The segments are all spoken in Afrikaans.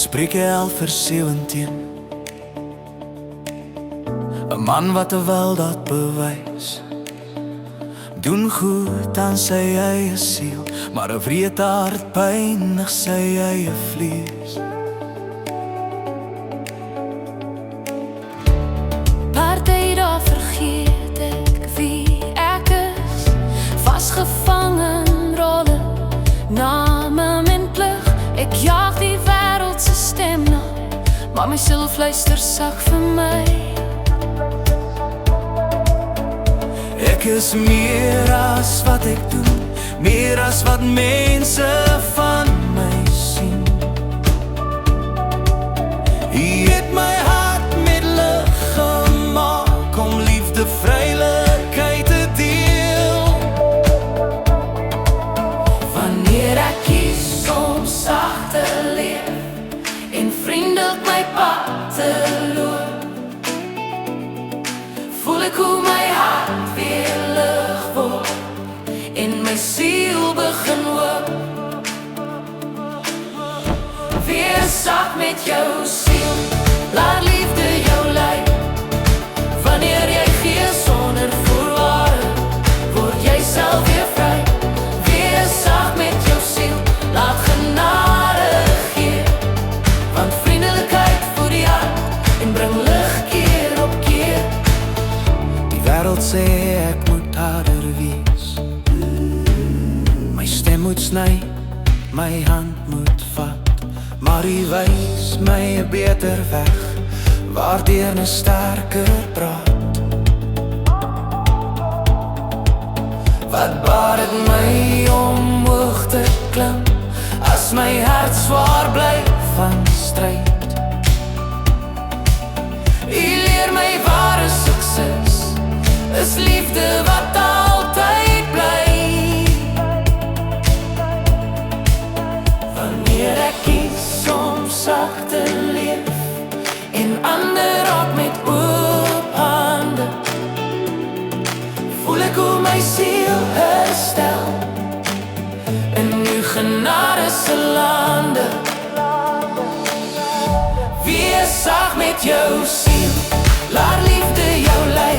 Spreuke 11 vers 17. 'n man wat 'n weldaad bewys, doen goed aan sy eie siel, maar 'n wreedaard pynig sy eie vlees. Party daar vergeet ek wie ek is, vasgevang in rolle, name en plig. Ek jaag die wêreld se stem na, maar my siel fluister sag vir my. Ek is meer as wat ek doen, meer as wat mense van my sien. Hy het my hart met lig gemaak om liefde, vrylikheid te deel. Wanneer ek kies om sag te leef en vriendelik my pad te loop, voel ek hoe my hart weer lig word en my siel begin hoop. Wees sag met jou siel, laat liefde jou lei. Wanneer jy gee sonder voorwaarde, word jy self weer vry. Wees sag met jou siel, laat genade gee, want vriendelikheid voed die hart en bring lig keer op keer. Die wêreld sê ek moet harder wees, my stem moet sny, my hand moet vat, maar hy wys my 'n beter weg, waardeur 'n sterker praat. Wat baat dit my om hoog te klim, as my hart swaar bly van stryd? Hy leer my ware sukses is liefde wat altyd bly. Wanneer ek kies om sag te leef en ander raak met oop hande, voel ek hoe my siel herstel in uw genade se lande. Wees sag met jou siel, laat liefde jou lei.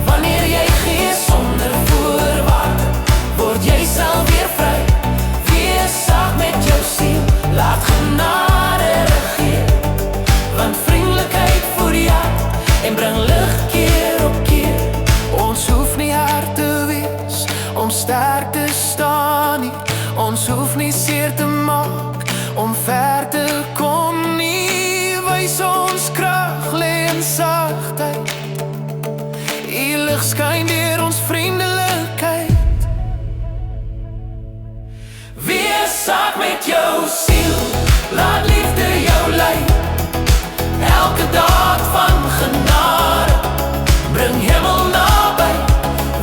Wanneer jy gee sonder voorwaarde, word jy self weer vry. Wees sag met jou siel, laat genade regeer, want vriendelikheid voed die hart en bring lig keer op keer. Ons hoef nie hard te wees om sterk te staan nie, ons hoef nie seer te maak om ver te kom nie. Wys ons krag, lê in sagtheid, die lig skyn deur ons vriendelikheid. Wees sag met jou siel, laat liefde jou lei. Elke daad van genade bring hemel naby.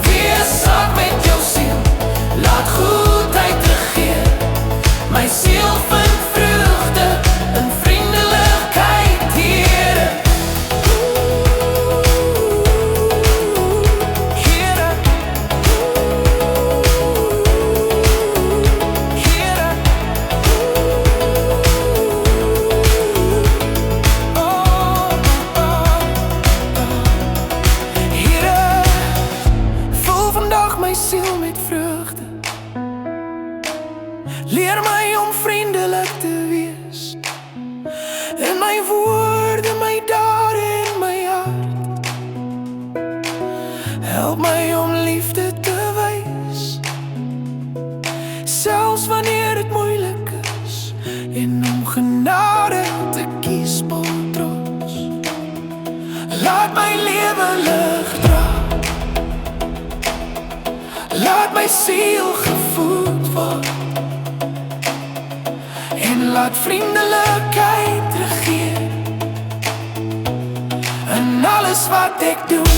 Wees sag met jou siel, laat goedheid regeer. My siel vind vreugde in vriendelikheid, Here. Here, Here. Here, vul vandag my siel met vreugde. Leer my om vriendelik te wees, in my woorde, my dade en my hart. Help my om liefde te wys, selfs wanneer dit moeilik is, en om genade te kies vol trots. Laat my lewe lig dra, laat my siel gevoed word, en laat vriendelikheid regeer in alles wat ek doen.